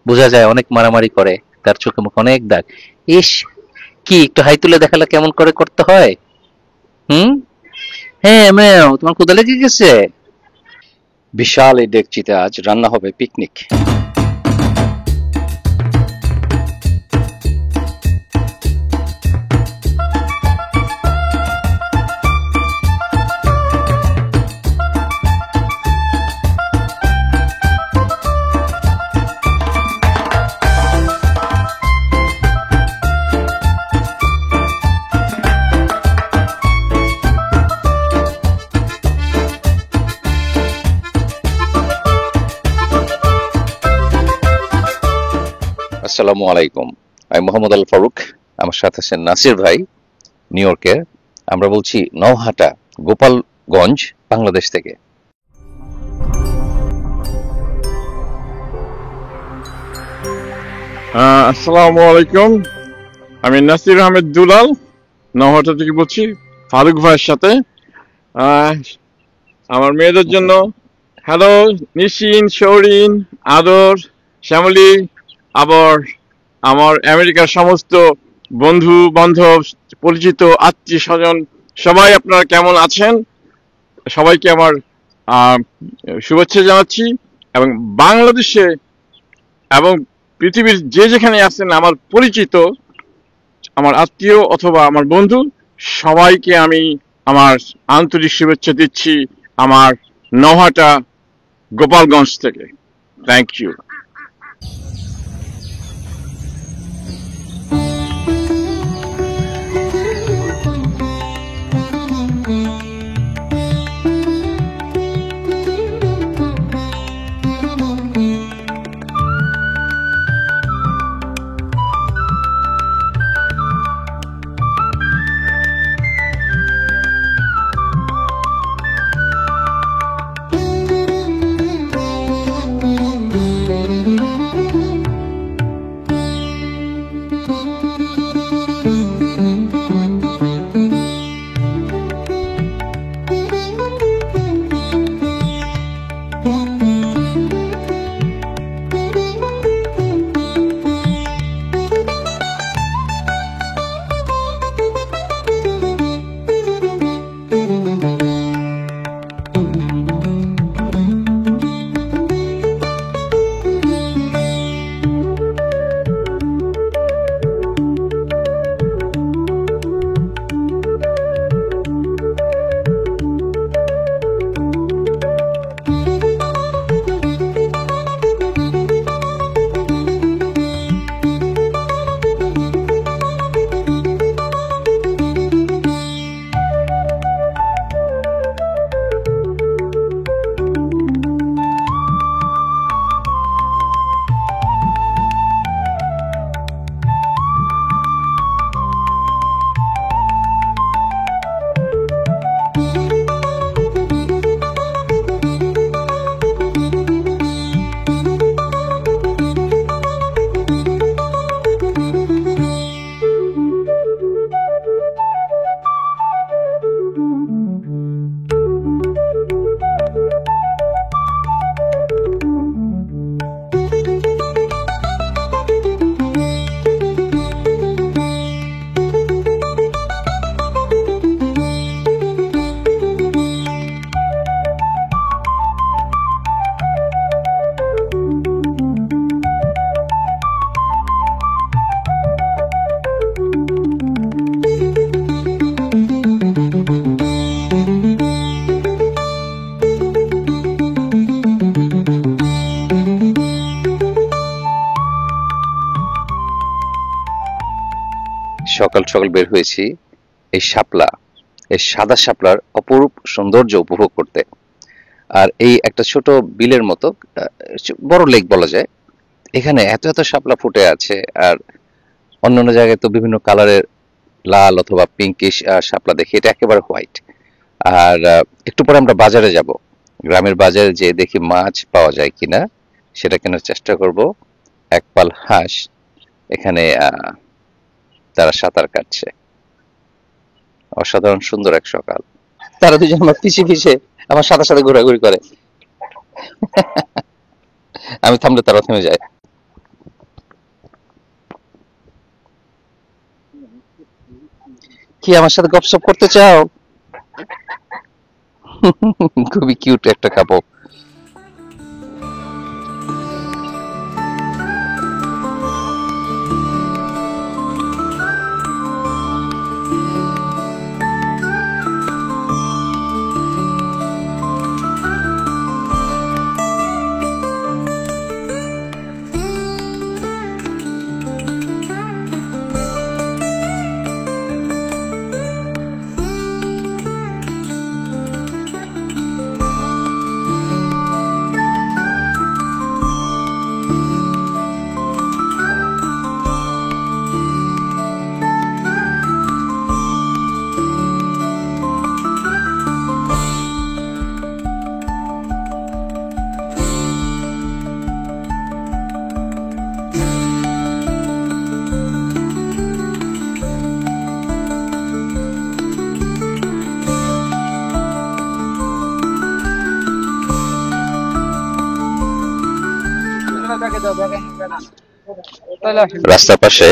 বোঝা যায় অনেক মারামারি করে, তার চোখে মুখে অনেক দাগ। ইস, কি একটু হাই তুলে দেখালে কেমন করে করতে হয়? হুম। হ্যাঁ ম্যাও, তোমার ক্ষুধা লেগে গেছে? বিশাল এই ডেকচিতে আজ রান্না হবে পিকনিক। আসসালামু আলাইকুম, আমি মোহাম্মদ আল ফারুক। আমার সাথে আছেন নাসির ভাই, নিউ ইয়র্কের। আমরা বলছি নওহাটা, গোপালগঞ্জ, বাংলাদেশ থেকে। আসসালামু আলাইকুম, আমি নাসির আহমেদ দুলাল, নওহাটা থেকে বলছি ফারুক ভাইয়ের সাথে। আহ, আমার মেয়েদের জন্য হ্যালো, নিশিন, শৌরিন, আদর, শ্যামলী, আবার আমার আমেরিকার সমস্ত বন্ধু বান্ধব, পরিচিত আত্মীয় স্বজন, সবাই আপনারা কেমন আছেন? সবাইকে আমার আহ, শুভেচ্ছা জানাচ্ছি। এবং বাংলাদেশে এবং পৃথিবীর যে যেখানে আছেন আমার পরিচিত, আমার আত্মীয় অথবা আমার বন্ধু, সবাইকে আমি আমার আন্তরিক শুভেচ্ছা দিচ্ছি আমার নওহাটা গোপালগঞ্জ থেকে। Thank you. সকাল সকাল বের হয়েছি এই শাপলা, এই সাদা শাপলার অপরূপ সৌন্দর্য উপভোগ করতে। আর এই একটা ছোট বিলের মতো, বড় লেক বলা যায়, এখানে এত এত শাপলা ফুটে আছে। আর অন্যান্য জায়গায় তো বিভিন্ন কালারের লাল অথবা পিঙ্কিশ শাপলা দেখি, এটা একেবারে হোয়াইট। আর একটু পরে আমরা বাজারে যাব, গ্রামের বাজারে যে দেখি মাছ পাওয়া যায় কিনা সেটা কেনার চেষ্টা করব। এক পাল হাঁস এখানে তারা সাঁতার কাটছে। অসাধারণ সুন্দর এক সকাল। তারা দুজন আমার পিছে পিছে আমার সাথে সাথে ঘোরাঘুরি করে। আমি থামলে তারা থেমে যায়। কি আমার সাথে গপসপ করতে চাও? খুবই কিউট একটা কাপড়। রাস্তার পাশে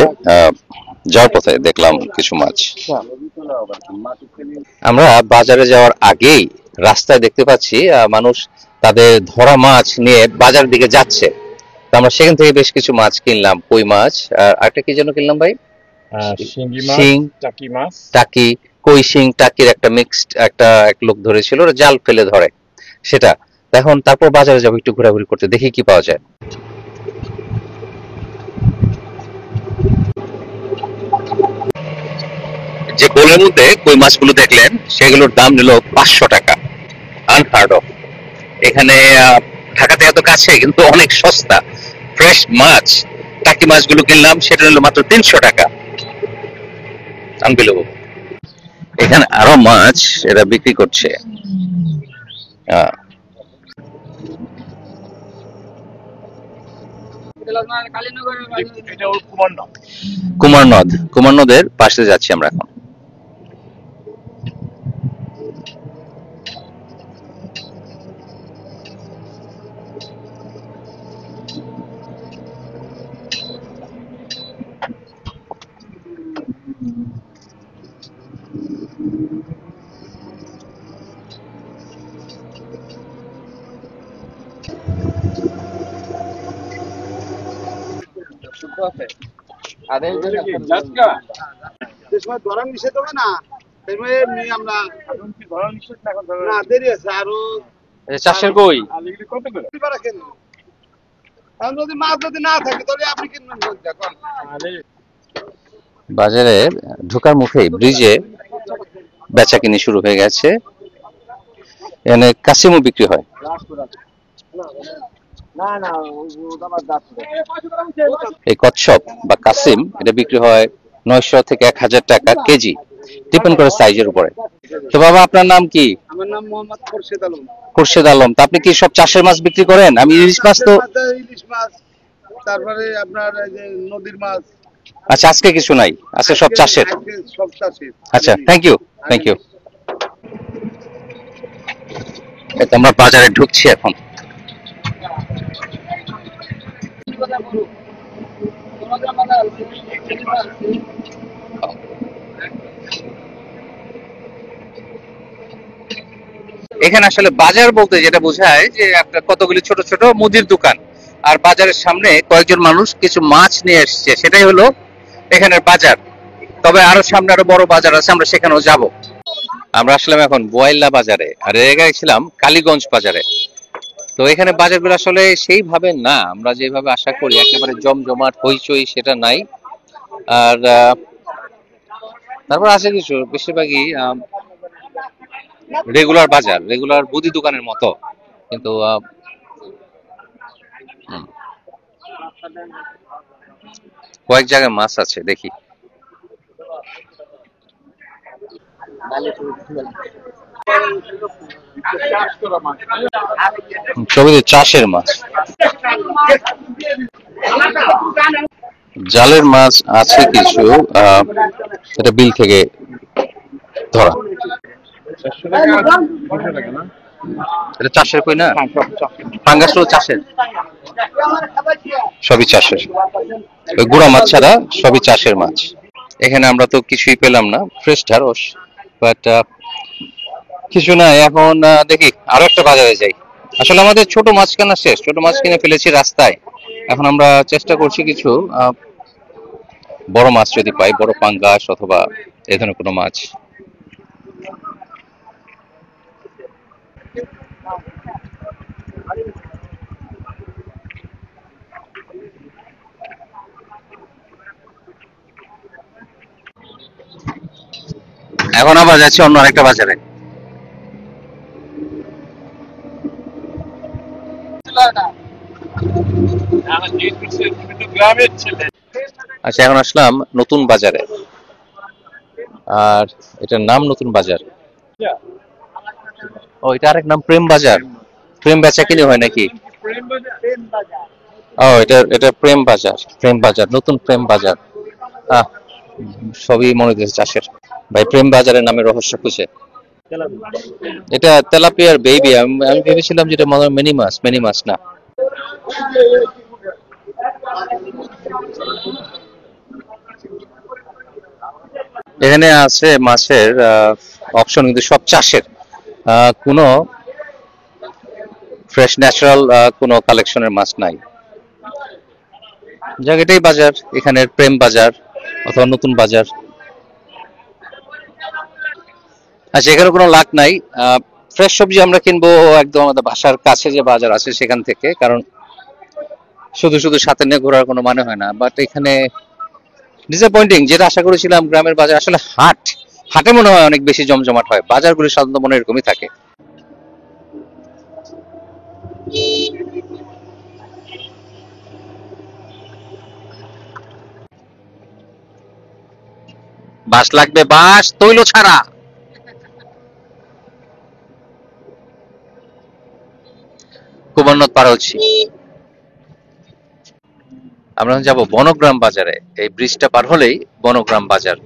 যাওয়ার পথে দেখলাম কিছু মাছ। আমরা বাজারে যাওয়ার আগেই রাস্তায় দেখতে পাচ্ছি মানুষ তাদের ধরা মাছ নিয়ে বাজারের দিকে যাচ্ছে। তো আমরা সেখান থেকে বেশ কিছু মাছ কিনলাম, কই মাছ আর আরেকটা কি যেন কিনলাম ভাই, শিং, টাকি, কই শিং টাকির একটা মিক্সড একটা এক লোক ধরেছিল, ওরা জাল ফেলে ধরে সেটা। এখন তারপর বাজারে যাবো একটু ঘোরাঘুরি করতে, দেখি কি পাওয়া যায়। যে গোলের মধ্যে কই মাছগুলো দেখলেন সেগুলোর দাম নিল 500 টাকা। Unheard of. এখানে ঢাকাতে এত কাছে কিন্তু অনেক সস্তা ফ্রেশ মাছ। টাকি মাছগুলো কিনলাম, সেটা নিল মাত্র 300 টাকা। আনবিলিভেবল। এখানে আরো মাছ এরা বিক্রি করছে। কুমার নদের পাশে যাচ্ছি আমরা এখন। চাষের কই বাজারে ঢোকার মুখে ব্রিজে বেচা কিনি শুরু হয়ে গেছে। এখানে কাসিমও বিক্রি হয়। এই কচ্ছপ বা কাসিম এটা বিক্রি হয় 900 থেকে 1000 টাকা কেজি, ডিপেন্ড করে সাইজের উপরে। তো বাবা আপনার নাম কি? আমার নাম মোহাম্মদ খোরশেদ আলম। খোরশেদ আলম। তো আপনি কি সব চাষের মাছ বিক্রি করেন? আমি ইলিশ মাছ তো, ইলিশ মাছ, তারপরে আপনার এই যে নদীর মাছ। আচ্ছা আজকে কিছু নাই, আজকে সব চাষের। সব চাষের। আচ্ছা থ্যাংক ইউ, থ্যাংক ইউ। আমরা বাজারে ঢুকছি এখন। এখানে আসলে বাজার বলতে যেটা বোঝায় যে আপনার কতগুলি ছোট ছোট মুদির দোকান, আর বাজারের সামনে কয়েকজন মানুষ কিছু মাছ নিয়ে এসছে, সেটাই হলো এখানের বাজার। তবে আরো সামনে আরো বড় বাজার আছে, আমরা সেখানেও যাব। আমরা আসলাম এখন বোয়াইল্লা বাজারে, আর এর আগে ছিলাম কালীগঞ্জ বাজারে। তো এখানে বাজারগুলো আসলে সেইভাবে না, আমরা যেভাবে আশা করি একেবারে জমজমাট হইচই সেটা নাই। আর তারপর আছে কিছু, বেশিরভাগই রেগুলার বাজার, রেগুলার মুদি দোকানের মতো, কিন্তু কয়েক জায়গায় মাছ আছে দেখি। সবই চাষের মাছ। জালের মাছ আছে কিছু, এটা বিল থেকে ধরা। এটা চাষের কই না? পাঙ্গাস চাষের, সবই চাষের। ওই গুড়া মাছ ছাড়া সবই চাষের মাছ। এখানে আমরা তো কিছুই পেলাম না, ফ্রেশ ঢ্যাঁড়স, বাট কিছু না। এখন দেখি আরো একটা বাজারে যাই। আসলে আমাদের ছোট মাছ কেনা শেষ, ছোট মাছ কিনে ফেলেছি রাস্তায়। এখন আমরা চেষ্টা করছি কিছু বড় মাছ যদি পাই, বড় পাঙ্গাস অথবা এই ধরনের কোনো মাছ। এখন আবার যাচ্ছি অন্য আরেকটা বাজারে। আচ্ছা, এখন আসলাম নতুন বাজারে, আর এটার নাম নতুন বাজার। ও, এটা আরেক নাম প্রেম বাজার। প্রেম বেচা কিনে হয় নাকি? ও, এটা এটা প্রেম বাজার, প্রেম বাজার, নতুন প্রেম বাজার। আহ সবই মনে হচ্ছে চাষের। ভাই, প্রেম বাজারের নামে রহস্য খুঁজে। এটা তেলাপিয়ার বেবি। আমি ভেবেছিলাম যেটা মনে হয় মিনি মাছ, মিনি মাছ না। এখানে আছে মাছের অপশন, কিন্তু সব চাষের। কোনো ফ্রেশ ন্যাচারাল কোনো কালেকশনের মাছ নাই। যাক, এটাই বাজার, এখানের প্রেম বাজার অথবা নতুন বাজার। আচ্ছা, এখানে কোনো লাক নাই। ফ্রেশ সবজি আমরা কিনবো একদম আমাদের বাসার কাছে যে বাজার আছে সেখান থেকে, কারণ শুধু শুধু সাথে নিয়ে ঘোরার কোনো মানে হয় না। বাট এখানে ডিসঅ্যাপয়েন্টিং, যেটা আশা করেছিলাম গ্রামের বাজার, আসলে হাটে মনে হয় অনেক বেশি জমজমাট হয়, বাজারগুলো সাধারণত মনে হয় এরকমই থাকে। বাঁশ লাগবে, বাঁশ তৈল ছাড়া। কুমারনদ পার হচ্ছি। আমরা যাব বনগ্রাম বাজারে। এই ব্রিজটা পার হলেই বনগ্রাম বাজার।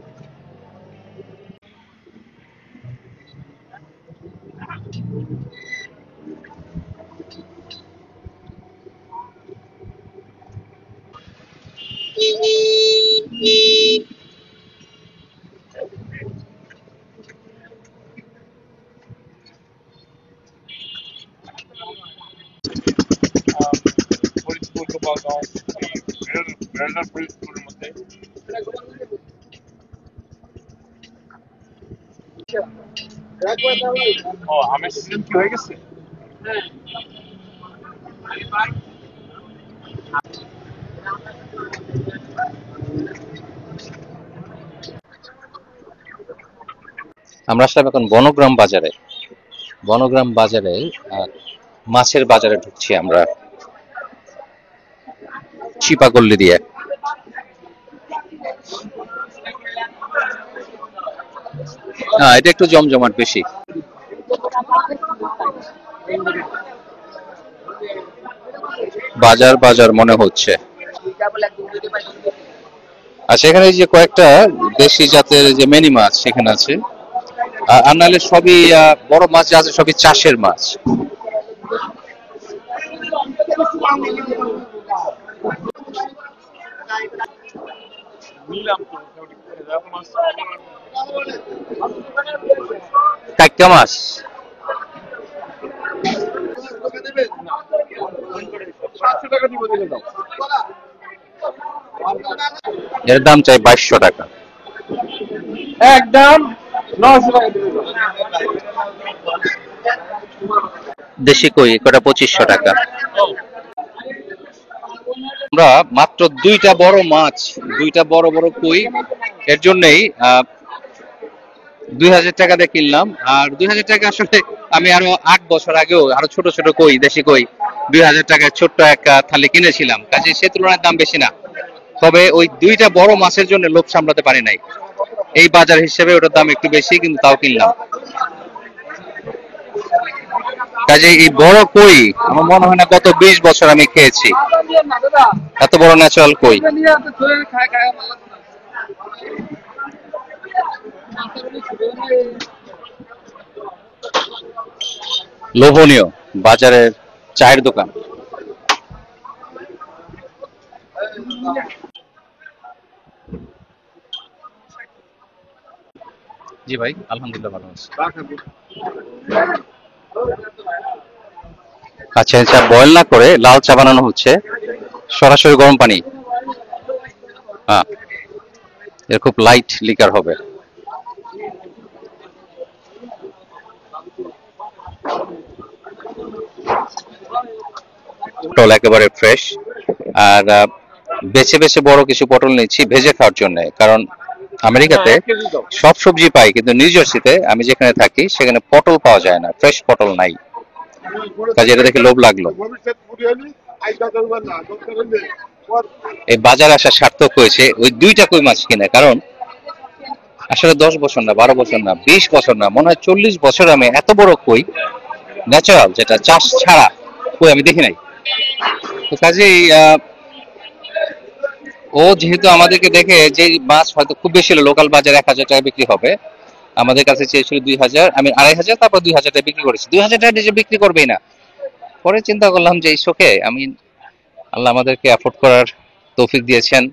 আমরা আসলাম এখন বনগ্রাম বাজারে। বনগ্রাম বাজারে মাছের বাজারে ঢুকছি আমরা, চিপাগল্লি দিয়ে। এটা একটু জমজমাট বেশি। বাজার বাজার মনে হচ্ছে। আচ্ছা, এখানে যে কয়েকটা দেশি জাতের যে মিনি মাছ সেখানে আছে। আর নাহলে সবই বড় মাছ যা আছে সবই চাষের মাছ। কাইকা মাছ এর দাম চাই 2200 টাকা। একদম 900 টাকা দিবে। দেশি কই কটা 2500 টাকা। আমরা মাত্র দুইটা বড় মাছ, দুইটা বড় বড় কই, এর জন্যই 2000 টাকা দিয়ে কিনলাম। আর 2000 টাকা আসলে আমি আরো 8 বছর আগেও আরো ছোট ছোট কই, দেশি কই 2000 টাকায় ছোট্ট এক থালি কিনেছিলাম, কাজে সে তুলনায় দাম বেশি না। তবে ওই দুইটা বড় মাছের জন্য লোভ সামলাতে পারি নাই। এই বাজার হিসেবে ওটার দাম একটু বেশি, কিন্তু তাও কিনলাম। কাজে এই বড় কই আমার মনে হয় না গত 20 বছর আমি খেয়েছি, এত বড় ন্যাচারাল কই। লোভনীয় বাজারের চায়ের দোকান। জি ভাই, আলহামদুলিল্লাহ ভালো আছি। আচ্ছা, চা বয়েল না করে লাল চা বানানো হচ্ছে সরাসরি গরম পানি। হ্যাঁ, এর খুব লাইট লিকার হবে। পটল একেবারে ফ্রেশ। আর বেছে বেছে বড় কিছু পটল নিচ্ছি ভেজে খাওয়ার জন্য, কারণ আমেরিকাতে সব সবজি পাই, কিন্তু নিউ জার্সিতে আমি যেখানে থাকি সেখানে পটল পাওয়া যায় না, ফ্রেশ পটল নাই। কাজে এটা দেখে লোভ লাগলো। এই বাজারে আসা সার্থক হয়েছে ওই 2টা কই মাছ কিনে, কারণ আসলে 10 বছর না, 12 বছর না, 20 বছর না, মনে হয় 40 বছর আমি এত বড় কই, ন্যাচারাল যেটা চাষ ছাড়া, কই আমি দেখি নাই। তো কাজেই ও যেহেতু আমাদেরকে দেখে যে মাছ হয়তো খুব বেশি হলো লোকাল বাজারে 1,000 টাকা বিক্রি হবে, আমাদের কাছে চেয়েছিল 2,000, আমি 2,500, তারপর 2,000 টাকা বিক্রি করেছি। 2,000 টাকা নিজে বিক্রি করবেই না। পরে চিন্তা করলাম যে এই শোকে আমি, আল্লাহ আমাদেরকে অ্যাফোর্ড করার তৌফিক দিয়েছেন,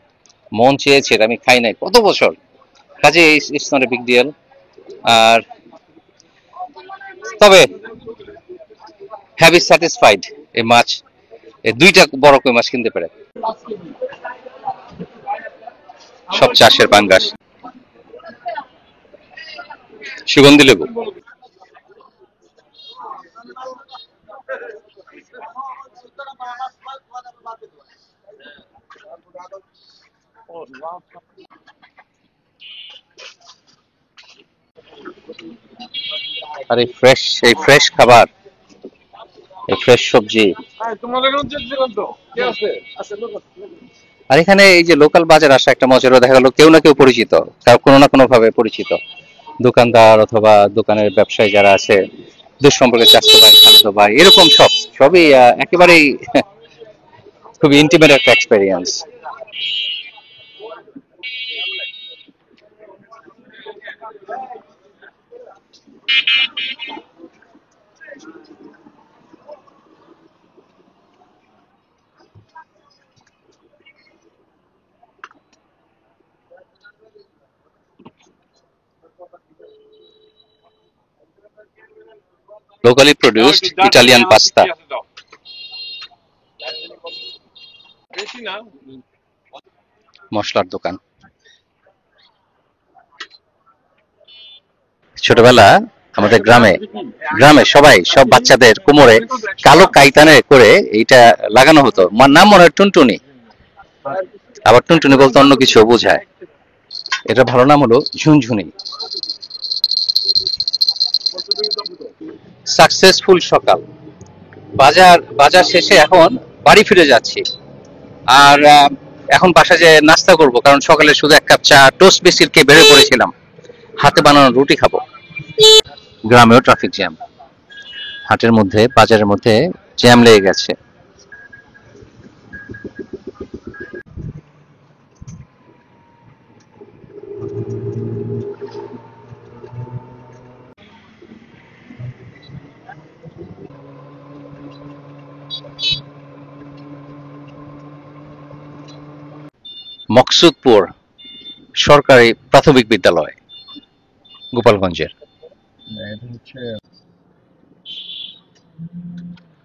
মন চেয়েছে, আমি খাই নাই কত বছর, কাজে it's not a big deal. আর তবে হ্যাভি স্যাটিসফাইড এই মাছ, এই 2টা বড় কই মাছ কিনতে পেরে। সব চাষের পাঙ্গাস, সুগন্ধি লেবু। আর এই ফ্রেশ খাবার, এই ফ্রেশ সবজি। আর এখানে এই যে লোকাল বাজার আসা একটা মজার দেখা গেল, কেউ না কেউ পরিচিত, কারো কোনো না কোনো ভাবে পরিচিত, দোকানদার অথবা দোকানের ব্যবসায়ী যারা আছে, দূর সম্পর্কে চাচতো ভাই, খালাতো ভাই, এরকম সবই একেবারেই খুবই ইন্টিমেট একটা experience. Locally produced Italian pasta. মশলার দোকান। ছোটবেলা আমাদের গ্রামে গ্রামে সব বাচ্চাদের কোমরে কালো কাইতানে করে এইটা লাগানো হতো, নাম মনে হয় টুনটুনি। আবার টুনটুনি বলতে অন্য কিছু বোঝায়, এটা ভালো নাম হলো ঝুনঝুনি। সাকসেসফুল সকাল, বাজার বাজার শেষে এখন বাড়ি ফিরে যাচ্ছি। আর এখন বাসায় যে নাস্তা করব, কারণ সকালে শুধু 1 কাপ চা টোস্ট বিস্কিট খেয়ে বেরিয়ে পড়েছিলাম, হাতে বানানো রুটি খাবো। গ্রামেও ট্রাফিক জ্যাম, হাটের মধ্যে বাজারের মধ্যে জ্যাম লেগে গেছে। মকসুদপুর সরকারি প্রাথমিক বিদ্যালয়, গোপালগঞ্জের।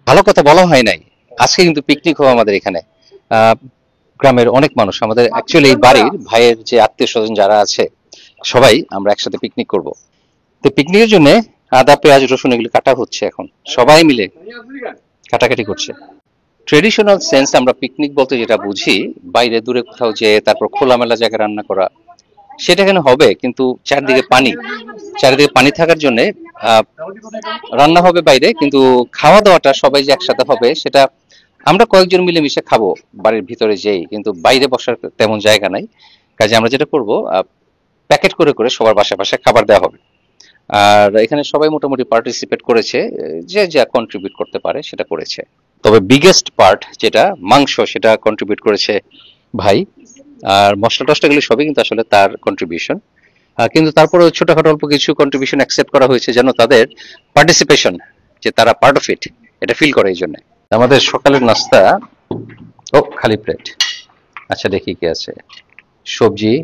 ভালো কথা বলা হয় নাই, আজকে কিন্তু পিকনিক হবে আমাদের এখানে। আহ, গ্রামের অনেক মানুষ, আমাদের অ্যাকচুয়ালি এই বাড়ির ভাইয়ের যে আত্মীয় স্বজন যারা আছে, সবাই আমরা একসাথে পিকনিক করব। তো পিকনিকের জন্য আদা পেঁয়াজ রসুন এগুলো কাটা হচ্ছে, এখন সবাই মিলে কাটাকাটি করছে। ট্রেডিশনাল সেন্স আমরা পিকনিক বলতে যেটা বুঝি, বাইরে দূরে কোথাও যেয়ে তারপর খোলামেলা জায়গায় রান্না করা, সেটা এখানে হবে, কিন্তু চারিদিকে পানি থাকার জন্য রান্না হবে বাইরে, কিন্তু খাওয়া দাওয়াটা সবাই যে একসাথে হবে সেটা আমরা কয়েকজন মিলেমিশে খাবো বাড়ির ভিতরে যেই, কিন্তু বাইরে বসার তেমন জায়গা নাই। কাজে আমরা যেটা করব, প্যাকেট করে করে সবার বাসায় বাসায় খাবার দেওয়া হবে। আর এখানে সবাই মোটামুটি পার্টিসিপেট করেছে, যে যা কন্ট্রিবিউট করতে পারে সেটা করেছে। তবে বিগেস্ট পার্ট যেটা মাংস, সেটা কন্ট্রিবিউট করেছে ভাই। আর মশলা টসলা গুলো সবই কিন্তু আসলে তার কন্ট্রিবিউশন, কিন্তু তারপরে ছোটখাটো অল্প কিছু কন্ট্রিবিউশন অ্যাকসেপ্ট করা হয়েছে, যেন তাদের পার্টিসিপেশন, যে তারা পার্ট অফ ইট, এটা ফিল করে। এই জন্য আমাদের সকালের নাস্তা, ও খালি প্লেট। আচ্ছা দেখি কি আছে, সবজি,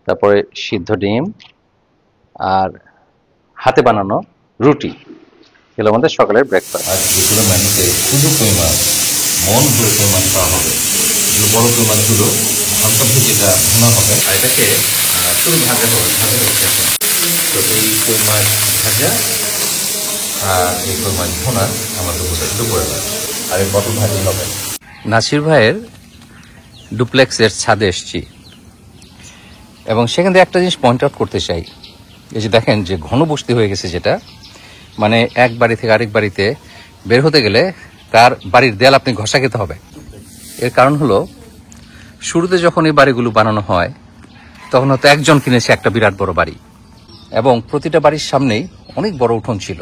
তারপরে সিদ্ধ ডিম, আর হাতে বানানো রুটি, এগুলো আমাদের সকালের ব্রেকফাস্ট। আর যেগুলো মেনুতে শুধু কই মাছ, মন ভরে কই মাছ খাওয়া হবে, এগুলো বড় কই মাছগুলো হালকা ভেজেটা ভোনা হবে, আর এটাকে শুধু ভাজা হবে, ভাজা হচ্ছে এখন। তো এই কই মাছ ভাজা আর এই কই মাছ ভোনা আমাদের দুপুরে মাছ, আর এই পটল ভাজি হবে। নাসির ভাইয়ের ডুপ্লেক্সের ছাদে এসছি এবং সেখান থেকে একটা জিনিস পয়েন্ট আউট করতে চাই। এই যে দেখেন যে ঘনবস্তি হয়ে গেছে, যেটা মানে এক বাড়ি থেকে আরেক বাড়িতে বের হতে গেলে তার বাড়ির দেয়াল আপনি ঘষা খেতে হবে। এর কারণ হলো, শুরুতে যখন এই বাড়িগুলো বানানো হয় তখন হয়তো একজন কিনেছে একটা বিরাট বড় বাড়ি এবং প্রতিটা বাড়ির সামনেই অনেক বড় উঠোন ছিল,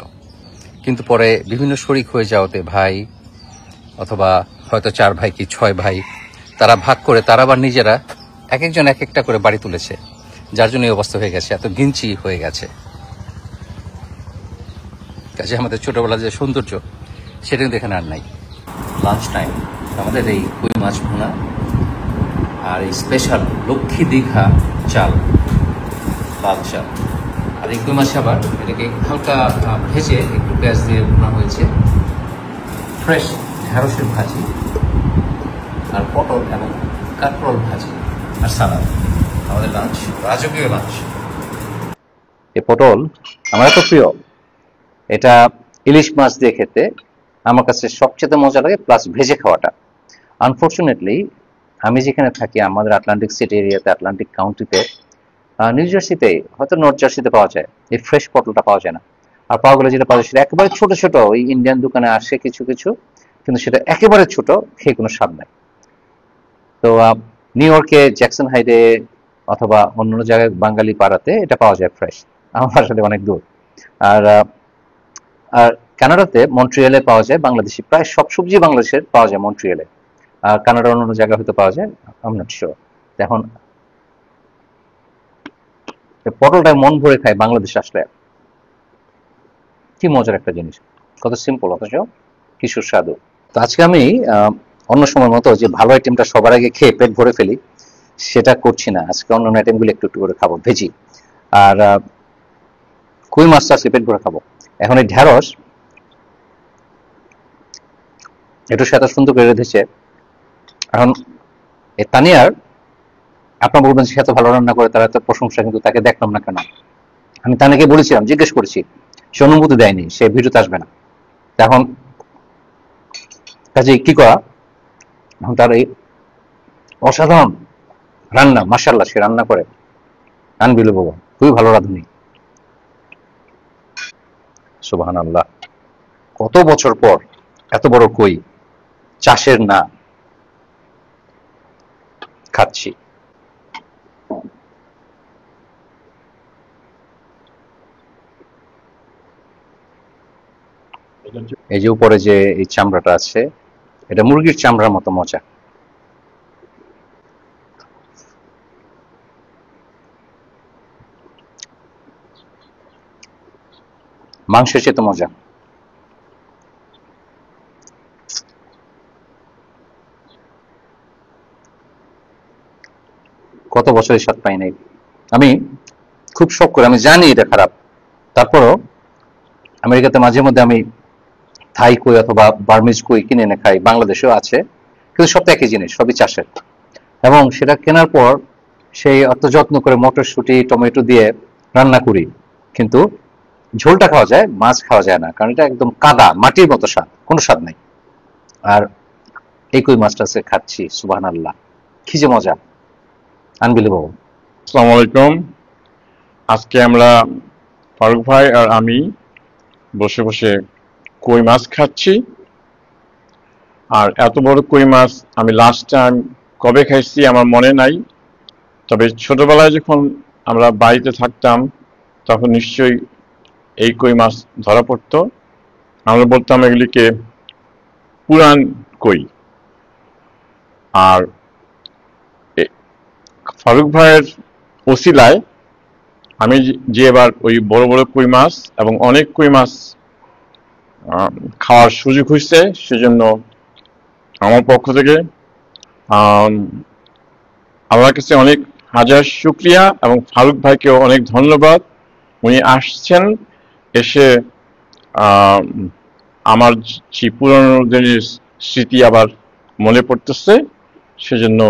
কিন্তু পরে বিভিন্ন শরিক হয়ে যাওয়াতে ভাই অথবা হয়তো 4 ভাই কি 6 ভাই তারা ভাগ করে তারা আবার নিজেরা এক একজন এক একটা করে বাড়ি তুলেছে, যার জন্য এই অবস্থা হয়ে গেছে, এত গিঞ্চি হয়ে গেছে। কাজে আমাদের ছোটবেলার যে সৌন্দর্য সেটা কিন্তু এখানে আর নাই। লাঞ্চ টাইম আমাদের এই কই মাছ ভুনা আর এই স্পেশাল লক্ষ্মী দীঘা চাল, লাল চাল, আর এই কই মাছ আবার এটাকে হালকা ভেজে একটু পেঁয়াজ দিয়ে ভুনা হয়েছে, ফ্রেশ ঢেঁড়সের ভাজি আর পটল এবং কাঁকরোল ভাজি আর সালাদ। আমাদের লাঞ্চ, রাজকীয় লাঞ্চ। এই পটল আমার এত প্রিয়, এটা ইলিশ মাছ দিয়ে খেতে আমার কাছে সবচেয়ে মজা লাগে, প্লাস ভেজে খাওয়াটা। আনফর্চুনেটলি আমি যেখানে থাকি আমাদের আটলান্টিক সিটি এরিয়াতে, আটলান্টিক কাউন্টিতে, নিউ জার্সিতে হয়তো নর্থ জার্সিতে পাওয়া যায়, এই ফ্রেশ পটলটা পাওয়া যায় না। আর পাওয়া গেলে যেটা পাওয়া যায় সেটা একেবারে ছোট ছোট, ওই ইন্ডিয়ান দোকানে আসে কিছু কিছু, কিন্তু সেটা একেবারে ছোট, খেয়ে কোনো স্বাদ নাই। তো নিউ ইয়র্কে জ্যাকসন হাইডে অথবা অন্য জায়গায় বাঙালি পাড়াতে এটা পাওয়া যায় ফ্রেশ, আমার আসলে অনেক দূর। আর আর কানাডাতে মন্ট্রিয়ালে পাওয়া যায় বাংলাদেশি, প্রায় সব সবজি বাংলাদেশের পাওয়া যায় মন্ট্রিয়ালে, আর কানাডার অন্য জায়গায় হয়তো পাওয়া যায়, আই এম নট শিওর। এখন পটলটা মন ভরে খায় বাংলাদেশে আসলে, কি মজার একটা জিনিস, কত সিম্পল অথচ কি সুস্বাদু। তো আজকে আমি অন্য সময় মতো যে ভালো আইটেমটা সবার আগে খেয়ে পেট ভরে ফেলি সেটা করছি না, আজকে অন্য আইটেমগুলো একটু একটু করে খাবো, ভেজি আর কই মাছটা আজকে পেট ভরে খাবো। এখন এই ঢেঁড়স একটু সাথে সুন্দর করে রেঁধেছে। এখন এই তানিয়ার, আপনার বলবেন সে এত ভালো রান্না করে, তার এত প্রশংসা, কিন্তু তাকে দেখলাম না কেন। আমি তানিয়াকে বলেছিলাম, জিজ্ঞেস করেছি, সে অনুমতি দেয়নি, সে ভিডিওতে আসবে না। এখন কাজে কি করা, এখন তার এই অসাধারণ রান্না, মাশাআল্লাহ সে রান্না করে, আনবিলিভেবল, খুবই ভালো রাঁধুনি, সুবহানাল্লাহ। কত বছর পর এত বড় কই, চাষের না, খাচ্ছি। এই যে উপরে যে এই চামড়াটা আছে, এটা মুরগির চামড়ার মতো মজা। মাংসের চেয়ে তো মজা। কত বছরের স্বাদ পাই নাই আমি, খুব শখ করে, আমি জানি এটা খারাপ, তারপরও আমেরিকাতে মাঝে মধ্যে আমি থাই কই অথবা বার্মিজ কই কিনে এনে খাই, বাংলাদেশেও আছে, কিন্তু সব একই জিনিস, সবই চাষের। এবং সেটা কেনার পর সেই অত যত্ন করে মটরশুঁটি টমেটো দিয়ে রান্না করি, কিন্তু ঝোলটা খাওয়া যায়, মাছ খাওয়া যায় না, কারণ এটা একদম কাদা মাটির মতো স্বাদ, কোনো স্বাদ নাই। আর এই কই মাছটা খাচ্ছি, সুবহানাল্লাহ, কি যে মজা, আনবিলিভেবল। আসসালামু আলাইকুম। আজকে আমরা ফারুক ভাই আর আমি বসে বসে কই মাছ খাচ্ছি। আর এত বড় কই মাছ আমি লাস্ট টাইম কবে খাইছি আমার মনে নাই, তবে ছোটবেলায় যখন আমরা বাড়িতে থাকতাম তখন নিশ্চয়ই এই কই মাছ ধরা পড়তো। আমরা বলতাম এগুলিকে পুরান কই। আর ফারুক ভাইয়ের ওসিলায় আমি যে এবার ওই বড় বড় কই মাছ এবং অনেক কই মাছ খাওয়ার সুযোগ হয়েছে, সেজন্য আমার পক্ষ থেকে আমার কাছে অনেক হাজার শুকরিয়া এবং ফারুক ভাইকেও অনেক ধন্যবাদ উনি আসছেন, এসে আহ, আমার যে পুরনো দিনের স্মৃতি আবার মনে পড়তেছে। সেজন্য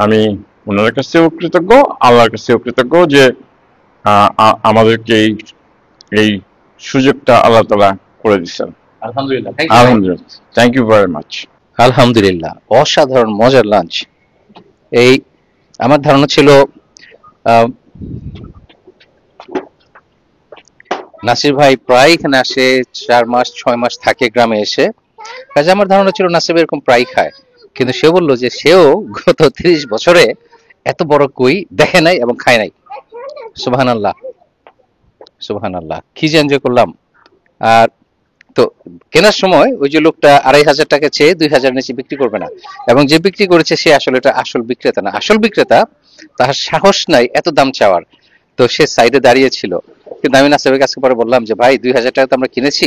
আমি ওনার কাছেও কৃতজ্ঞ, আল্লাহর কাছেও কৃতজ্ঞ যে আমাদেরকে এই সুযোগটা আল্লাহ তাআলা করে দিচ্ছেন। আলহামদুলিল্লাহ, আলহামদুলিল্লাহ, থ্যাংক ইউ ভেরি মাচ। আলহামদুলিল্লাহ, অসাধারণ মজার লাঞ্চ। এই আমার ধারণা ছিল আহ, নাসির ভাই প্রায় এখানে আসে, 4 মাস 6 মাস থাকে গ্রামে এসে, কাজে আমার ধারণা ছিল নাসির এরকম প্রায় খায়। কিন্তু সে বললো যে সেও গত 30 বছরে এত বড় কই দেখে নাই এবং খায় নাই। সুবহানাল্লাহ, সুবহানাল্লাহ, কি যে এনজয় করলাম। আর তো কেনার সময় ওই যে লোকটা 2500 টাকা চেয়ে 2000 নিচে বিক্রি করবে না, এবং যে বিক্রি করেছে সে আসলে এটা আসল বিক্রেতা না। আসল বিক্রেতা, তার সাহস নাই এত দাম চাওয়ার, তো সে সাইডে দাঁড়িয়ে ছিল। কিন্তু আমি নাসিবের কাছে পরে বললাম যে ভাই 2000 টাকা তো আমরা কিনেছি,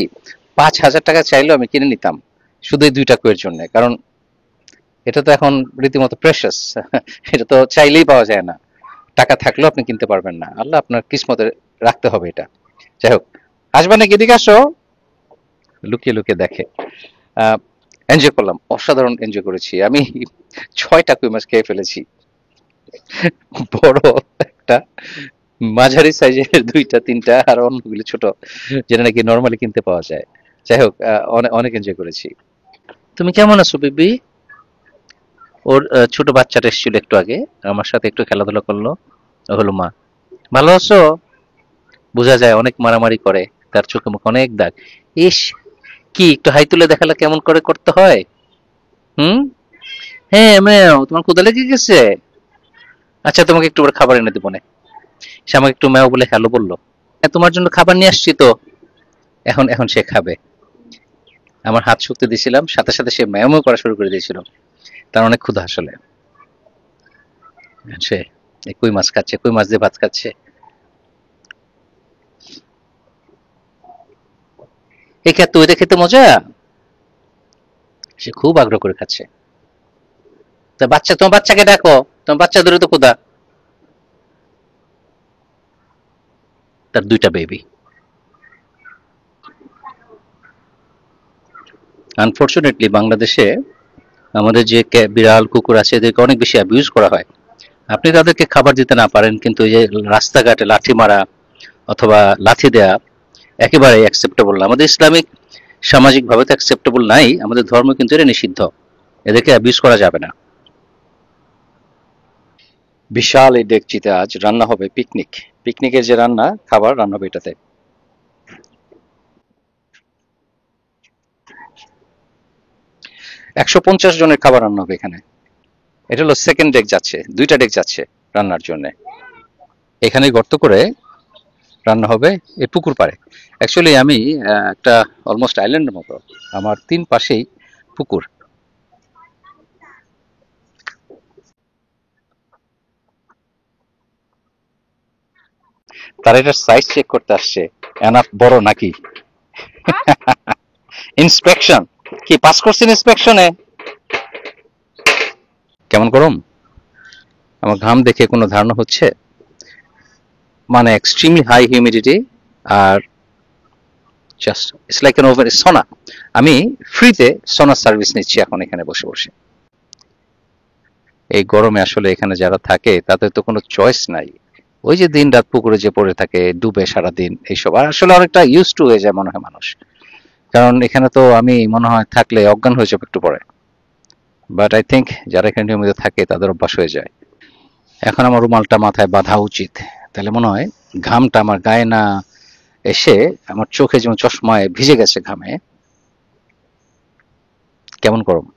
5000 টাকা চাইলেও আমি কিনে নিতাম, শুধু এই 2টা কইয়ের জন্য, কারণ এটা তো এখন রীতিমতো প্রেশাস। এটা তো চাইলেই পাওয়া যায় না, টাকা থাকলেও আপনি কিনতে পারবেন না, আল্লাহ আপনার কিসমতে রাখতে হবে এটা। যাই হোক, আসবা নাকি, এদিকে আসো। লুকিয়ে লুকিয়ে দেখে। এনজয় করলাম, অসাধারণ এনজয় করেছি আমি। 6টা কই মাছ খেয়ে ফেলেছি, বড় একটা, মাঝারি সাইজের 2টা 3টা, আর অন্যগুলো ছোট, যেটা নাকি নর্মালি কিনতে পাওয়া যায়। যাই হোক, অনেক অনেক এনজয় করেছি। তুমি কেমন আছো বিবি? ওর ছোট বাচ্চাটা এসেছিল একটু আগে, আমার সাথে একটু খেলাধুলা করলো, ও হলো মা। ভালো আছো? বোঝা যায় অনেক মারামারি করে, তার চোখে মুখে অনেক দাগ। ইস, কি একটু হাই তুলে দেখালে কেমন করে করতে হয়? হুম, হ্যাঁ ম্যাও, তোমার ক্ষুধা লেগে গেছে? আচ্ছা, তোমাকে একটু করে খাবার এনে দেবো না। সে আমাকে একটু ম্যাও বলে হ্যালো বললো। হ্যাঁ, তোমার জন্য খাবার নিয়ে আসছি তো। এখন এখন সে খাবে। আমার হাত শক্তি দিয়েছিলাম, সাথে সাথে সে ম্যাও ম্যাও করা শুরু করে দিয়েছিল। তার অনেক ক্ষুধা আসলে। সে এই কই মাছ খাচ্ছে, কই মাছ দিয়ে ভাত খাচ্ছে। এই খেতে, ওইটা খেতে মজা। সে খুব আগ্রহ করে খাচ্ছে। তা বাচ্চা, তোমার বাচ্চাকে ডাকো, তোমার বাচ্চা ধরে তো ক্ষুধা। তার 2টা বেবি। আনফরচুনেটলি বাংলাদেশে আমাদের যে বিড়াল কুকুর আছে, এদেরকে অনেক বেশি অ্যাবিউজ করা হয়। আপনি তাদেরকে খাবার দিতে না পারেন, কিন্তু এই যে রাস্তাঘাটে লাঠি মারা অথবা লাথি দেয়া একেবারে অ্যাকসেপ্টেবল না। আমাদের ইসলামিক সামাজিক ভাবে তো অ্যাকসেপ্টেবল নাই, আমাদের ধর্ম কিন্তু এটা নিষিদ্ধ। এদেরকে অ্যাবিউজ করা যাবে না। বিশাল এই ডেকচিতে আজ রান্না হবে পিকনিক। পিকনিকের যে রান্না, খাবার রান্না হবে এটাতে। 150 জনের খাবার রান্না হবে এখানে। এটা হলো সেকেন্ড ডেক যাচ্ছে, 2টা ডেক যাচ্ছে রান্নার জন্য। এখানে গর্ত করে রান্না হবে এই পুকুর পাড়ে। অ্যাকচুয়ালি আমি একটা অলমোস্ট আইল্যান্ডের মতো, আমার 3 পাশেই পুকুর। তারা এটার সাইজ চেক করতে আসছে, এনাফ বড় নাকি। ইন্সপেকশন কি পাস করছেন ইন্সপেকশনে? কেমন গরম, আমার ঘাম দেখে কোনো ধারণা হচ্ছে? মানে এক্সট্রিমলি হাই হিউমিডিটি, আর just it's like an over sauna. আমি ফ্রিতে সোনা সার্ভিস নিচ্ছি এখন এখানে বসে বসে। এই গরমে আসলে এখানে যারা থাকে তাদের তো কোনো চয়েস নাই। ওই যে দিন রাত পুকুরে যে পড়ে থাকে, ডুবে সারাদিন, এইসব আর আসলে অনেকটা ইউজ টু হয়ে যায় মনে হয় মানুষ। কারণ এখানে তো আমি মনে হয় থাকলে অজ্ঞান হয়ে যাবে একটু পরে। বাট আই থিঙ্ক যারা এখানে নিয়মিত থাকে তাদের অভ্যাস হয়ে যায়। এখন আমার রুমালটা মাথায় বাঁধা উচিত, তাহলে মনে হয় ঘামটা আমার গায়ে না এসে আমার চোখে যেমন চশমায় ভিজে গেছে ঘামে। কেমন গরম।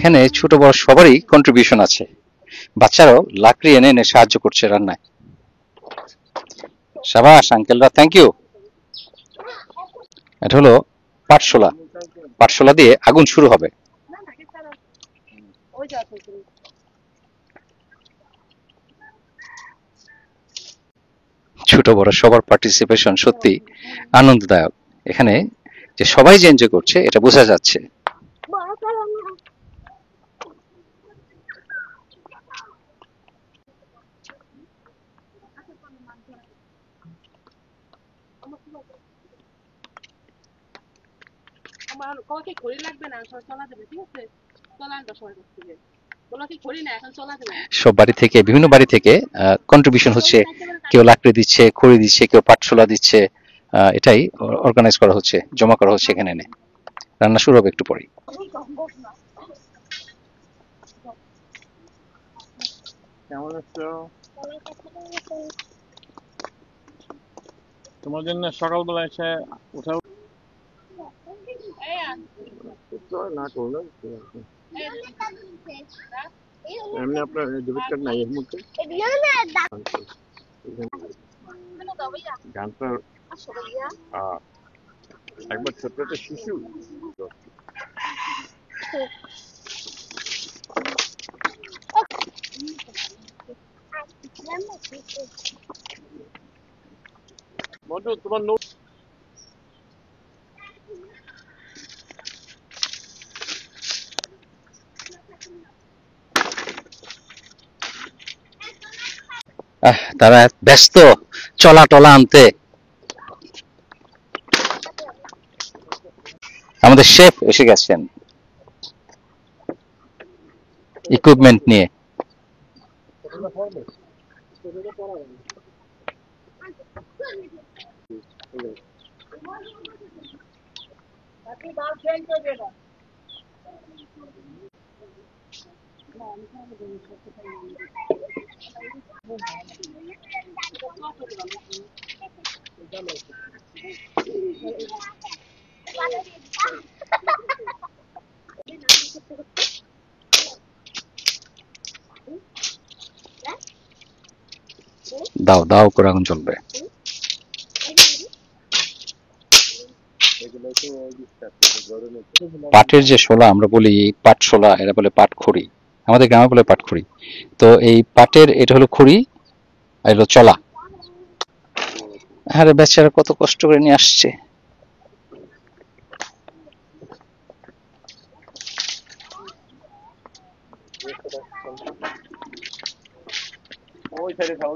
এখানে ছোট বড় সবারই কন্ট্রিবিউশন আছে, বাচ্চারাও লাকড়ি এনে এনে সাহায্য করছে রান্নায়। সাবাস আঙ্কেলরা, থ্যাংক ইউ। এটা হলো পাটশোলা, পাটশোলা দিয়ে আগুন শুরু হবে। ছোট বড় সবার পার্টিসিপেশন সত্যি আনন্দদায়ক। এখানে যে সবাই যে এনজয় করছে এটা বোঝা যাচ্ছে। সব বাড়ি থেকে, বিভিন্ন বাড়ি থেকে কন্ট্রিবিউশন হচ্ছে, কেউ লাকড়ি দিচ্ছে, খড়ি দিচ্ছে, কেউ পাটশোলা দিচ্ছে। এটাই অর্গানাইজ করা হচ্ছে, জমা করা হচ্ছে এখানে এনে। রান্না শুরু হবে একটু পরেই। কেমন আছো? তোমার জন্য সকালবেলা এসে উঠা না করলাম এমনি আপনার ডেবিট কার্ড নাই এর মধ্যে গানটা একবার ছোট্ট একটা শিশু মধু তোমার নোট তারা ব্যস্ত চলা টলা আনতে। আমাদের শেফ এসে গেছেন ইকুইপমেন্ট নিয়ে। দাও দাও করে আগুন জ্বলবে। পাটের যে শোলা আমরা বলি পাটশোলা, এরা বলে পাটখড়ি, আমাদের গ্রামে বলে পাটখড়ি। তো এই পাটের এটা হলো খড়ি আর হলো চলা। আরে বেচারা কত কষ্ট করে নিয়ে আসছে। ওই সাইডে খাও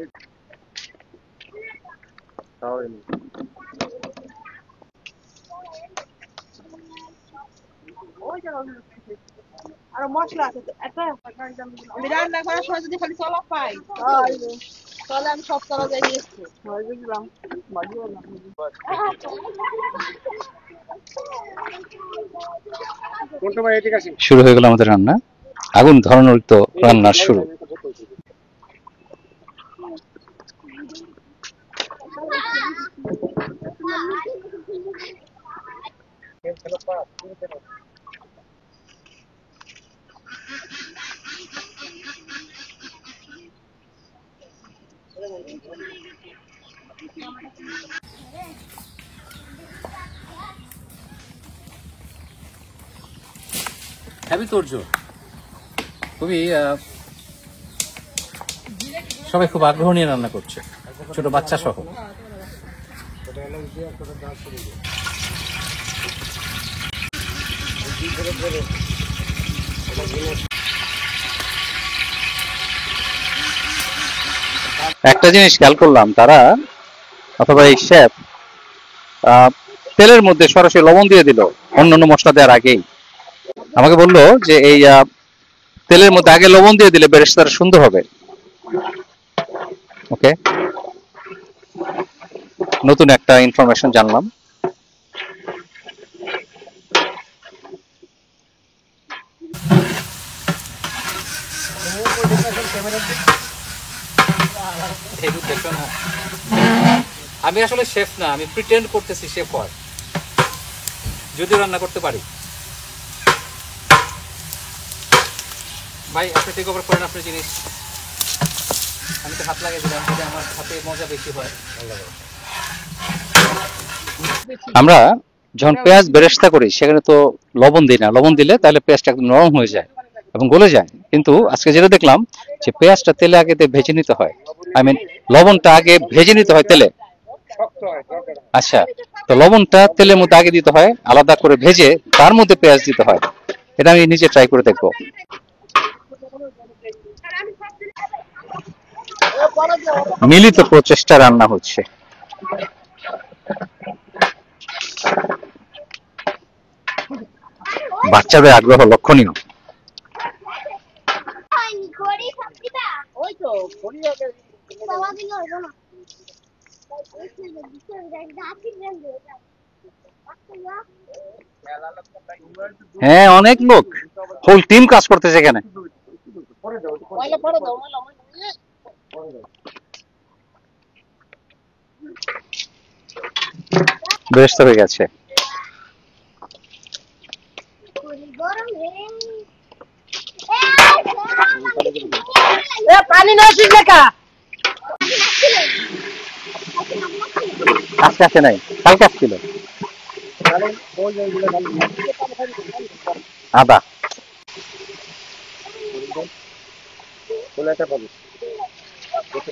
আর মশলা আছে একটা আমি রান্না করার সময় যদি খালি চলা পাই তাহলে আমি সব চলা যাই নিয়ে এসছি শুরু হয়ে গেল আমাদের রান্না, আগুন ধরানোর তো রান্নার শুরু। হ্যাপি তোর্য খুবই সবাই খুব আগ্রহ নিয়ে রান্না করছে, ছোট বাচ্চা সহ। একটা জিনিস খেয়াল করলাম, তারা অথবা এই শেফ তেলের মধ্যে সরাসরি লবণ দিয়ে দিল অন্যান্য মশলা দেওয়ার আগেই। আমাকে বললো যে এই তেলের মধ্যে আগে লবণ দিয়ে দিলে বেরেস্তাটা সুন্দর হবে। ওকে, নতুন একটা ইনফরমেশন জানলাম। আমি আসলে শেফ না, আমি প্রিটেন্ড করতেছি শেফ হয়, যদিও রান্না করতে পারি। ভাই আপনি টেক ওভার করেন আপনার জিনিস, আমি তো হাত লাগিয়ে দিলাম, যদি আমার হাতে মজা বেশি হয়। আমরা যখন পেঁয়াজ বেরেস্তা করি সেখানে তো লবণ দিই না, লবণ দিলে তাহলে পেঁয়াজটা একদম নরম হয়ে যায় এবং গলে যায়। কিন্তু আজকে যেটা দেখলাম যে পেঁয়াজটা তেলে আগে ভেজে নিতে হয়, আই মিন লবণটা আগে ভেজে নিতে হয় তেলে। আচ্ছা, তো লবণটা তেলের মধ্যে আগে দিতে হয়, আলাদা করে ভেজে তার মধ্যে পেঁয়াজ দিতে হয়। এটা আমি নিজে ট্রাই করে দেখবো। মিলিত প্রচেষ্টা রান্না হচ্ছে। বাচ্চাদের আগ্রহ লক্ষণীয়। হ্যাঁ, অনেক লোক, হোল টিম কাজ করতেছে এখানে। বেরেস্তা হয়ে গেছে। পানি না দেখা আজকে আসে নাই, কালকে আসছিল। আদা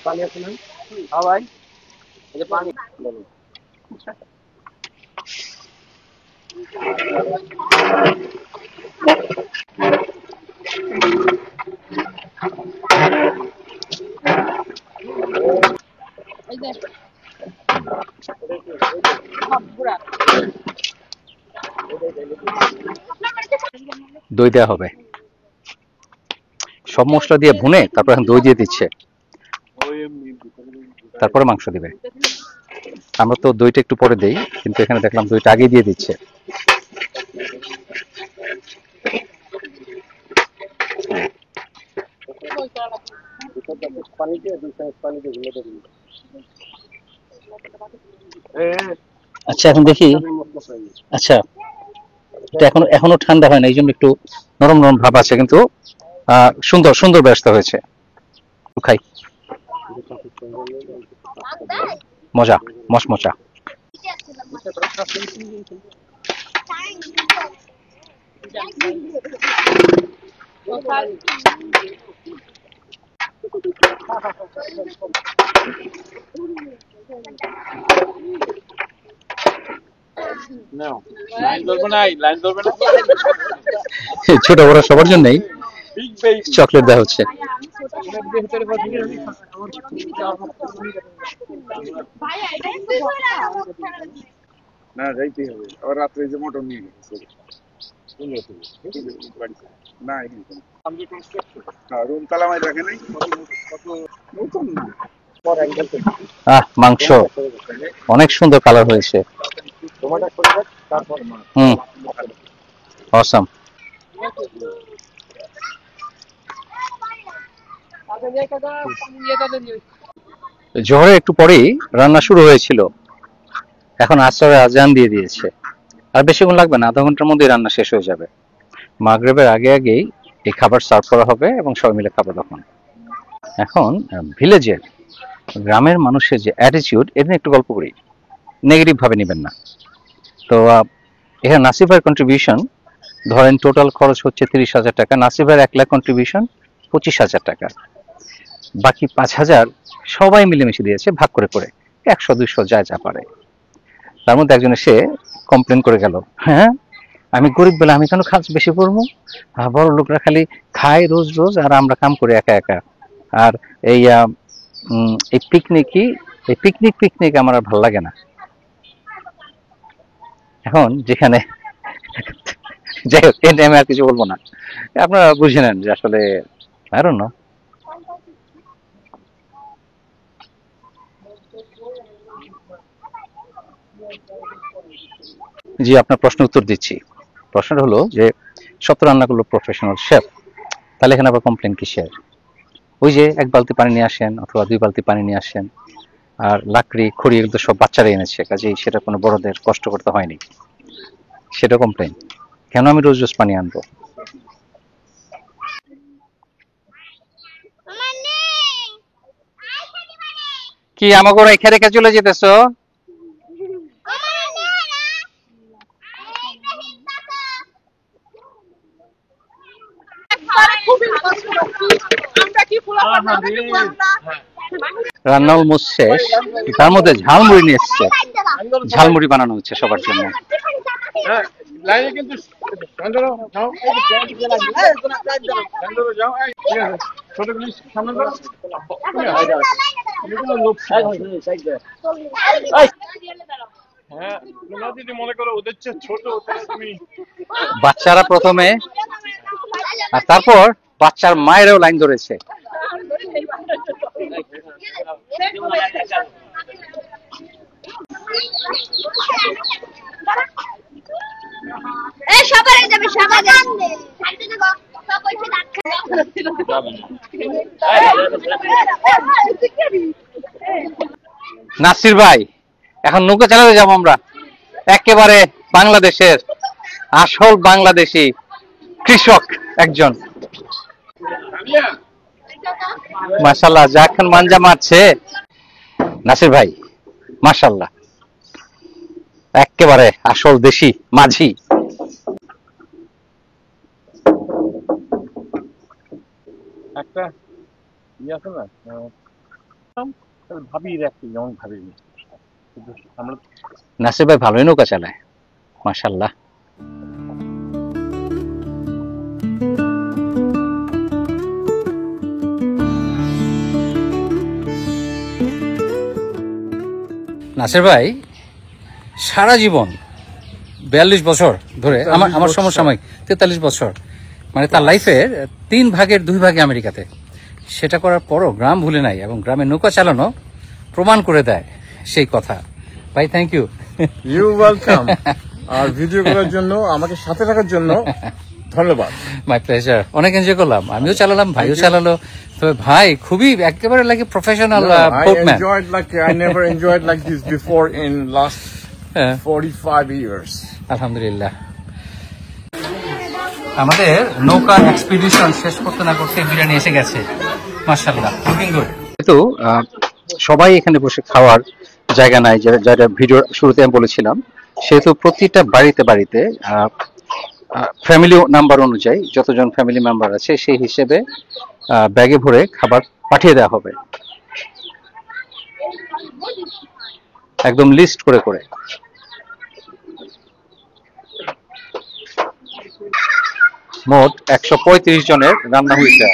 পানি আছে না? হ্যাঁ ভাই, এই যে পানি দই দেওয়া হবে, সব মশলা দিয়ে ভুনে তারপর এখন দই দিয়ে দিচ্ছে, তারপরে মাংস দিবে। আমরা তো দইটা একটু পরে দেই, কিন্তু এখানে দেখলাম দইটা আগে দিয়ে দিচ্ছে। আচ্ছা এখন দেখি, আচ্ছা এটা এখনো ঠান্ডা হয় না, এই জন্য একটু নরম নরম ভাব আছে, কিন্তু সুন্দর সুন্দর ব্যস্ত হয়েছে। খাই, মজা, মচমচা। ছোট বড় সবার জন্যই চকলেট দেওয়া হচ্ছে। না যাইতেই হবে, আবার রাত্রে যে মোটর নিয়ে গেছে না, রুম তালা মাই রাখে নাই, কত নতুন না। মাংস অনেক সুন্দর কালার হয়েছে। অসাম। জোহরের একটু পরেই রান্না শুরু হয়েছিল, এখন আসরের আজান দিয়ে দিয়েছে, আর বেশিক্ষণ লাগবে না, আধা ঘন্টার মধ্যেই রান্না শেষ হয়ে যাবে। মাগরিবের আগে আগেই এই খাবার সার্ভ করা হবে এবং সবাই মিলে খাবো তখন। এখন ভিলেজের, গ্রামের মানুষের যে অ্যাটিটিউড, এটা নিয়ে একটু গল্প করি, নেগেটিভ ভাবে নেবেন না। তো এখানে নাসির ভাইয়ের কন্ট্রিবিউশন ধরেন টোটাল খরচ হচ্ছে 30,000 টাকা, নাসির ভাইয়ের 1 লাখ কন্ট্রিবিউশন 25,000 টাকা, বাকি 5,000 সবাই মিলেমিশে দিয়েছে ভাগ করে করে, 100-200 যা যা পারে। তার মধ্যে একজন এসে কমপ্লেন করে গেল, হ্যাঁ আমি গরিব বলে আমি কেন খাস বেশি করবো, বড় লোকরা খালি খায় রোজ রোজ আর আমরা কাম করি একা একা। আর এই পিকনিক আমার আর ভালো লাগে না। এখন যেখানে যাই হোক, এটা আমি আর কিছু বলবো না, আপনারা বুঝে নেন যে আসলে I don't know। জি, আপনার প্রশ্ন উত্তর দিচ্ছি। প্রশ্নটা হলো যে সব তো রান্না করলো প্রফেশনাল শেফ, তাহলে এখানে আবার কমপ্লেন কিসের? ওই যে 1 বালতি পানি নিয়ে আসেন অথবা 2 বালতি পানি নিয়ে আসেন, আর লাকড়ি খড়ি এগুলো সব বাচ্চারা এনেছে, কাজেই সেটা কোনো বড়দের কষ্ট করতে হয়নি, সেটা কমপ্লেন। কেন আমি রোজ রোজ পানি আনবো? কি আমাকে রেখে রেখে চলে যেতেছো? খুবই কষ্ট করছি আমরা কি ফুলা আমরা কি ফুলা রান্না অলমোস্ট শেষ, তার মধ্যে ঝালমুড়ি নিয়ে এসছে। ঝালমুড়ি বানানো হচ্ছে সবার জন্য। লাইনে কিন্তু চন্দ্র যাও চন্দ্র যাও ছোট পুলিশ সামনে দাও হ্যাঁ তোমরা যদি মনে করো ওদের চেয়ে ছোট তাহলে তুমি বাচ্চারা প্রথমে, আর তারপর বাচ্চার মায়েরাও লাইন ধরেছে। সকালে যাবে সকালে নাসির ভাই, এখন নৌকা চালাতে যাবো আমরা, একেবারে বাংলাদেশের আসল বাংলাদেশি কৃষক একজন। মাশাল্লাহ, যা এখন মাঞ্জা মারছে নাসির ভাই, মাশাল্লাহ, একেবারে আসল দেশি মাঝি। একটা আছে না ভাবির একটা যেমন ভাবি আমরা নাসির ভাই ভালোই নৌকা চালায়, মাশাল্লাহ। নাসির ভাই সারা জীবন 42 বছর ধরে, আমার সমসাময়িক 43 বছর, মানে তার লাইফের 3 ভাগের 2 ভাগে আমেরিকাতে। সেটা করার পরও গ্রাম ভুলে নাই, এবং গ্রামে নৌকা চালানো প্রমাণ করে দেয় সেই কথা। ভাই থ্যাংক ইউ। You welcome. আর ভিডিও করার জন্য, আমাকে সাথে রাখার জন্য ধন্যবাদ। My pleasure. অনেক এনজয় করলাম, আমিও চালালাম, ভাইও চালালো। তবে ভাই খুবই একেবারে লাগে professional boatman. I never enjoyed like this before in last 45 years. আলহামদুলিল্লাহ। আমাদের নৌকা এক্সপিডিশন শেষ করতে না করতে বিরিয়ানি এসে গেছে, মাশাআল্লাহ, লুকিং গুড। কিন্তু সবাই এখানে বসে খাওয়ার জায়গা নাই, যেটা ভিডিও শুরুতে আমি বলেছিলাম, সেহেতু প্রতিটা বাড়িতে বাড়িতে ফ্যামিলি নাম্বার অনুযায়ী যতজন ফ্যামিলি মেম্বার আছে সেই হিসেবে ব্যাগে ভরে খাবার পাঠিয়ে দেওয়া হবে, একদম লিস্ট করে করে। মোট 135 জনের রান্না হয়েছে।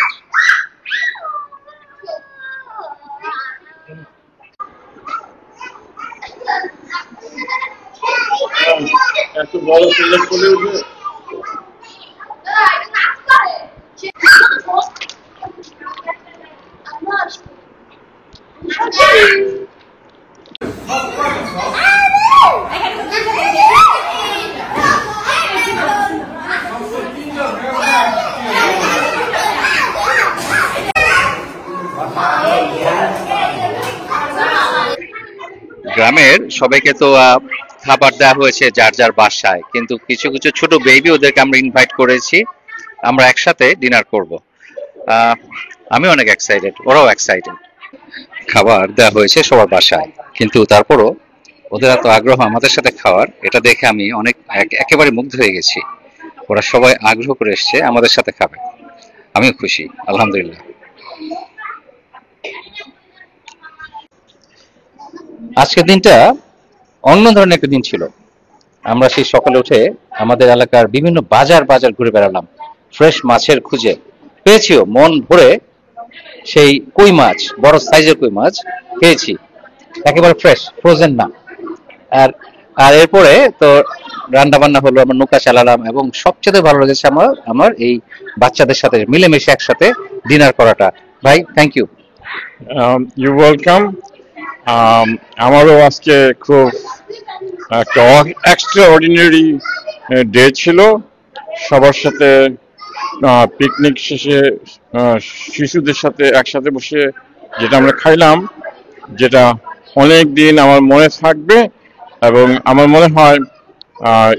এত বড় সিলেক্ট করে উঠে গ্রামের সবাইকে তো খাবার দেওয়া হয়েছে যার যার বাসায়, কিন্তু কিছু কিছু ছোট বেবি ওদেরকে আমরা ইনভাইট করেছি, আমরা একসাথে ডিনার করব। আমি অনেক এক্সাইটেড, ওরাও এক্সাইটেড। খাবার দেওয়া হয়েছে সবার বাসায়, কিন্তু তারপরও ওদের এত আগ্রহ আমাদের সাথে খাওয়ার, এটা দেখে আমি অনেক একেবারে মুগ্ধ হয়ে গেছি। ওরা সবাই আগ্রহ করে এসছে আমাদের সাথে খাবে, আমিও খুশি, আলহামদুলিল্লাহ। আজকের দিনটা অন্য ধরনের একটা দিন ছিল। আমরা সেই সকালে উঠে আমাদের এলাকার বিভিন্ন বাজার ঘুরে বেড়ালাম, ফ্রেশ মাছের খুঁজে পেয়েছিও মন ভরে। সেই কই মাছ, বড় সাইজের কই মাছ পেয়েছি, একেবারে ফ্রেশ, ফ্রোজেন না। আর আর এরপরে তো রান্না বান্না হলো, আমরা নৌকা চালালাম, এবং সবচেয়ে ভালো লেগেছে আমার এই বাচ্চাদের সাথে মিলেমিশে একসাথে ডিনার করাটা। ভাই থ্যাংক ইউ। You welcome. আমারও আজকে খুব একটা এক্সট্রা অর্ডিনারি ডে ছিল। সবার সাথে পিকনিক শেষে শিশুদের সাথে একসাথে বসে যেটা আমরা খাইলাম, যেটা অনেক দিন আমার মনে থাকবে, এবং আমার মনে হয়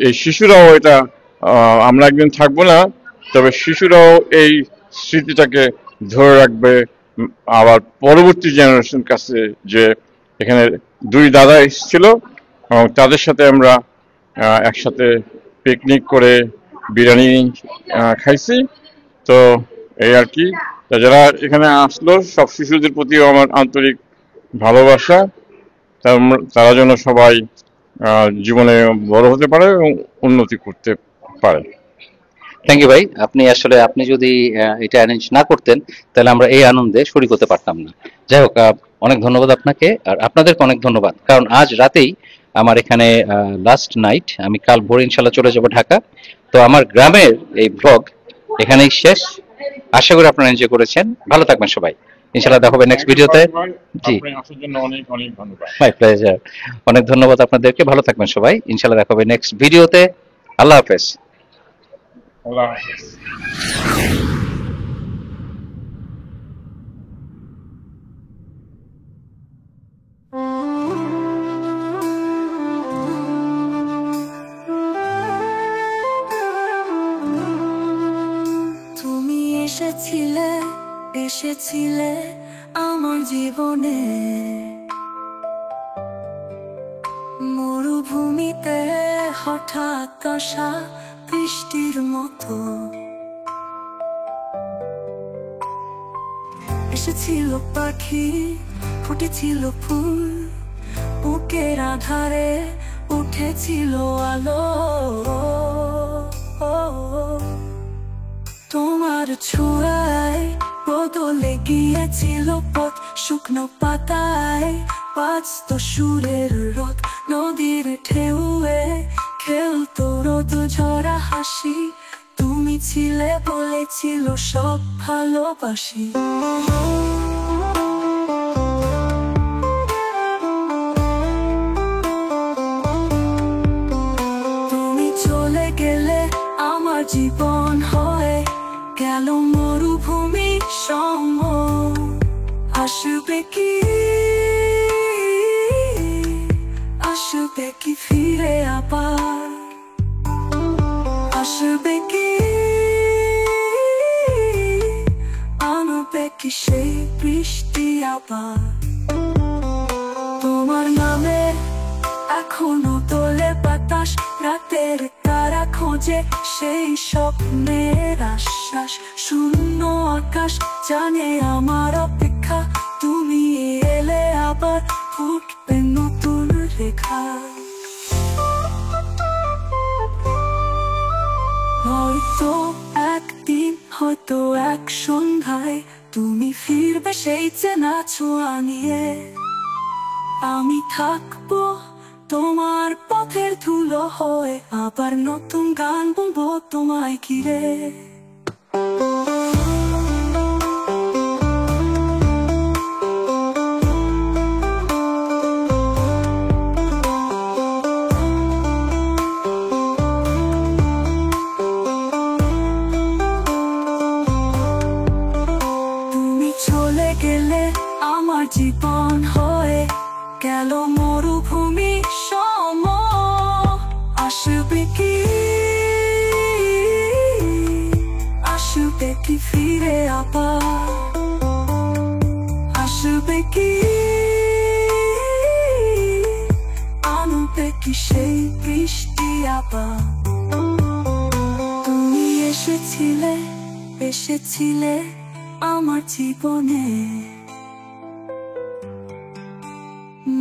এই শিশুরাও এটা, আমরা একদিন থাকবো না, তবে শিশুরাও এই স্মৃতিটাকে ধরে রাখবে আবার পরবর্তী জেনারেশন কাছে, যে এখানে দুই দাদা এসেছিল এবং তাদের সাথে আমরা একসাথে পিকনিক করে বিরিয়ানি খাইছি। তো এই আর কি, যারা এখানে আসলো সব শিশুদের প্রতিও আমার আন্তরিক ভালোবাসা। তারা যেন সবাই জীবনে বড় হতে পারে এবং উন্নতি করতে পারে। থ্যাংক ইউ ভাই। আপনি যদি এটা অ্যারেঞ্জ না করতেন তাহলে আমরা এই আনন্দে শরীক হতে পারতাম না। যাই হোক, অনেক ধন্যবাদ আপনাকে, আর আপনাদেরকে অনেক ধন্যবাদ, কারণ আজ রাতেই আমার এখানে লাস্ট নাইট। আমি কাল ভোর ইনশাল্লাহ চলে যাব ঢাকা। তো আমার গ্রামের এই ব্লগ এখানেই শেষ। আশা করি আপনারা এনজয় করেছেন। ভালো থাকবেন সবাই, ইনশাল্লাহ দেখা হবে নেক্সট ভিডিওতে। জি, আসার জন্য অনেক অনেক ধন্যবাদ। My pleasure. অনেক ধন্যবাদ আপনাদেরকে। ভালো থাকবেন সবাই, ইনশাল্লাহ দেখা হবে নেক্সট ভিডিওতে। আল্লাহ হাফেজ। আল্লাহ হাফেজ। তুমি এসেছিলে আমার জীবনে, মরুভূমিতে হঠাৎ আসা বৃষ্টির মতো। এসেছিল পাখি, ফুটেছিল ফুল, বুকের আধারে উঠেছিল আলো। তোমার ছোঁয়ায় বদলে গিয়েছিল পথ, শুকনো পাতায় বাজতো সুরের রোদ, নদীর ঢেউয়ে খেলতো রোদ ঝরা হাসি। তুমি ছিলে বলেছিল সব ভালোবাসি। তুমি চলে গেলে আমার জীবন হয়ে গেল মরুভূমি সম। আসবে কি ফিরে আবার? আসবে কি আনবে কি সেই বৃষ্টি আবার? তোমার নামে এখনো তোলে বাতাস, রাতের তারা খোঁজে সেই স্বপ্নের আশ্বাস। শূন্য আকাশ জানে আমার অপেক্ষা, তুমি এলে আবার ফুটবে নতুন রেখা। হয়তো একদিন, হয়তো এক সন্ধ্যায় তুমি ফিরবে সেই চেনা ছোঁয়া নিয়ে। আমি থাকবো তোমার পথের ধুলো হয়ে, আবার নতুন গান বলবো তোমায় ঘিরে। তুমি চলে গেলে আমার জীবন হয়ে গেল মরুভূমি সম। আসবে কি ফিরে আবার? আসবে কি আনবে কি সেই বৃষ্টি আবার? তুমি এসেছিলে আমার জীবনে,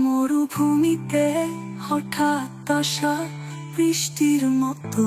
মরুভূমিতে হঠাৎ আসা বৃষ্টির মতো।